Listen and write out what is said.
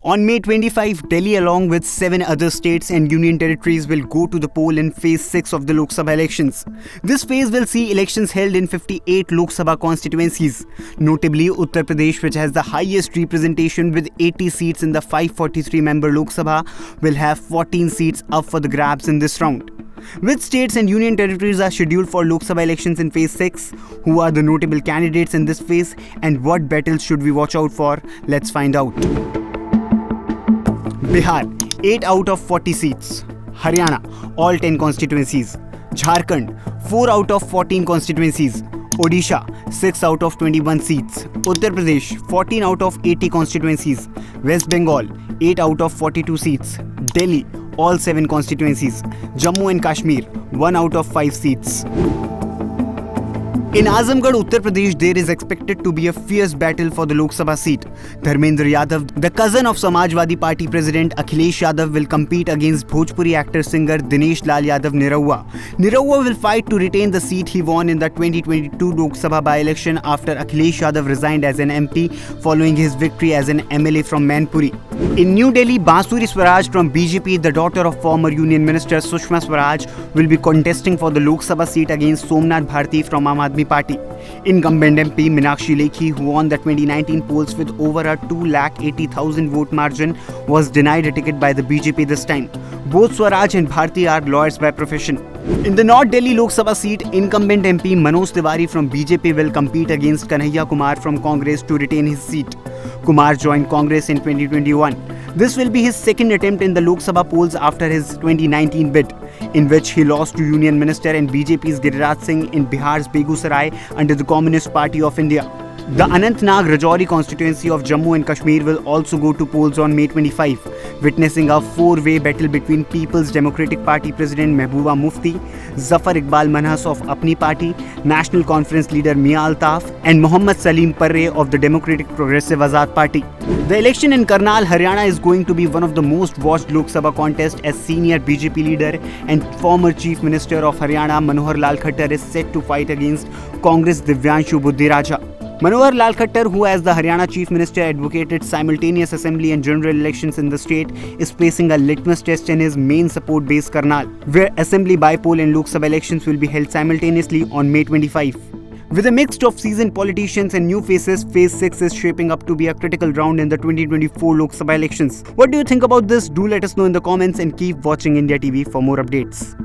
On May 25, Delhi along with 7 other states and union territories will go to the poll in Phase 6 of the Lok Sabha elections. This phase will see elections held in 58 Lok Sabha constituencies. Notably, Uttar Pradesh, which has the highest representation with 80 seats in the 543-member Lok Sabha, will have 14 seats up for the grabs in this round. Which states and union territories are scheduled for Lok Sabha elections in Phase 6? Who are the notable candidates in this phase? And what battles should we watch out for? Let's find out. Bihar, 8 out of 40 seats. Haryana, all 10 constituencies. Jharkhand, 4 out of 14 constituencies. Odisha, 6 out of 21 seats. Uttar Pradesh, 14 out of 80 constituencies. West Bengal, 8 out of 42 seats. Delhi, all 7 constituencies. Jammu and Kashmir, 1 out of 5 seats. In Azamgarh, Uttar Pradesh, there is expected to be a fierce battle for the Lok Sabha seat. Dharmendra Yadav, the cousin of Samajwadi Party President Akhilesh Yadav, will compete against Bhojpuri actor-singer Dinesh Lal Yadav Niraua. Niraua will fight to retain the seat he won in the 2022 Lok Sabha by-election after Akhilesh Yadav resigned as an MP following his victory as an MLA from Mainpuri. In New Delhi, Bansuri Swaraj from BJP, the daughter of former Union Minister Sushma Swaraj, will be contesting for the Lok Sabha seat against Somnath Bharti from Aam Aadmi Party. Incumbent MP Meenakshi Lekhi, who won the 2019 polls with over a 280,000 vote margin, was denied a ticket by the BJP this time. Both Swaraj and Bharti are lawyers by profession. In the North Delhi Lok Sabha seat, incumbent MP Manoj Tiwari from BJP will compete against Kanhaiya Kumar from Congress to retain his seat. Kumar joined Congress in 2021. This will be his second attempt in the Lok Sabha polls after his 2019 bid, in which he lost to Union Minister and BJP's Giriraj Singh in Bihar's Begusarai under the Communist Party of India. The Anantnag Rajouri constituency of Jammu and Kashmir will also go to polls on May 25, witnessing a four-way battle between People's Democratic Party President Mehbooba Mufti, Zafar Iqbal Manhas of Apni Party, National Conference leader Mia Altaf, and Mohammad Salim Parre of the Democratic Progressive Azad Party. The election in Karnal, Haryana is going to be one of the most watched Lok Sabha contests, as senior BJP leader and former Chief Minister of Haryana Manohar Lal Khattar is set to fight against Congress Divyanshu Buddhi Raja. Manohar Lal Khattar, who as the Haryana Chief Minister advocated simultaneous assembly and general elections in the state, is facing a litmus test in his main support base Karnal, where assembly by-poll and Lok Sabha elections will be held simultaneously on May 25. With a mix of seasoned politicians and new faces, Phase 6 is shaping up to be a critical round in the 2024 Lok Sabha elections. What do you think about this? Do let us know in the comments and keep watching India TV for more updates.